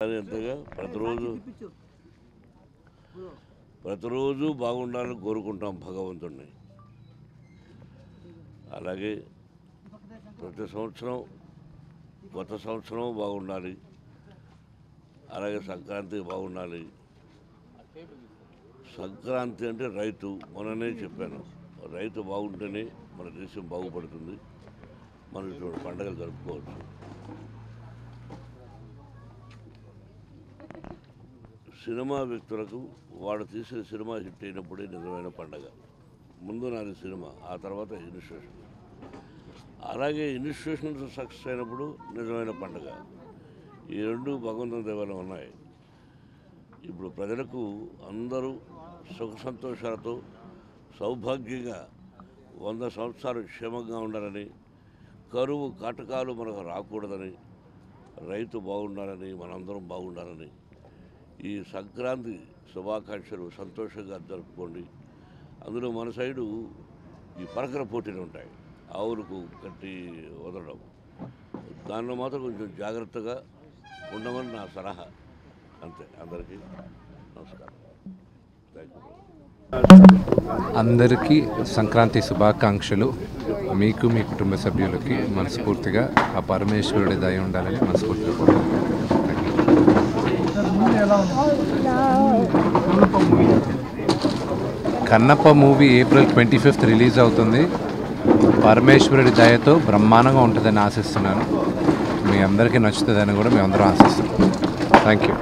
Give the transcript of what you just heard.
ఎంతగా ప్రతిరోజు బాగుండాలని కోరుకుంటాం భగవంతుడిని. అలాగే ప్రతి సంవత్సరం కొత్త సంవత్సరం బాగుండాలి, అలాగే సంక్రాంతి బాగుండాలి. సంక్రాంతి అంటే రైతు, మొన్ననే చెప్పాను, రైతు బాగుంటేనే మన దేశం బాగుపడుతుంది, మనం ఇటువంటి పండుగలు జరుపుకోవచ్చు. సినిమా వ్యక్తులకు వాడు తీసిన సినిమా హిట్ అయినప్పుడే నిజమైన పండగ. ముందు నాది సినిమా, ఆ తర్వాత ఇన్స్టిట్యూషన్. అలాగే ఇన్స్టిట్యూషన్ సక్సెస్ అయినప్పుడు నిజమైన పండగ. ఈ రెండు భగవంతుని దేవాలయం ఉన్నాయి. ఇప్పుడు ప్రజలకు అందరూ సుఖ సంతోషాలతో సౌభాగ్యంగా 100 సంవత్సరాలు క్షేమంగా ఉండాలని, కరువు కాటకాలు మనకు రాకూడదని, రైతు బాగుండాలని, మనందరం బాగుండాలని ఈ సంక్రాంతి శుభాకాంక్షలు సంతోషంగా జరుపుకోండి. అందులో మన సైడు ఈ పరకర పోటీలు ఉంటాయి, ఆవులకు కట్టి వదలడం, దానిలో మాత్రం కొంచెం జాగ్రత్తగా ఉండమని నా సలహా. అంతే. అందరికీ నమస్కారం. Thank you. అందరికీ సంక్రాంతి శుభాకాంక్షలు. మీకు మీ కుటుంబ సభ్యులకి మనస్ఫూర్తిగా ఆ పరమేశ్వరుడి దయ ఉండాలని మనస్ఫూర్తిగా కోరుకుంటున్నాను. Kannappa movie April 25th release అవుతుంది. పరమేశ్వరుడి దయతో బ్రహ్మాండంగా ఉంటుందని ఆశిస్తున్నాను. మీ అందరికీ నచ్చుతుందని కూడా మేము అందరం ఆశిస్తున్నాం. Thank you.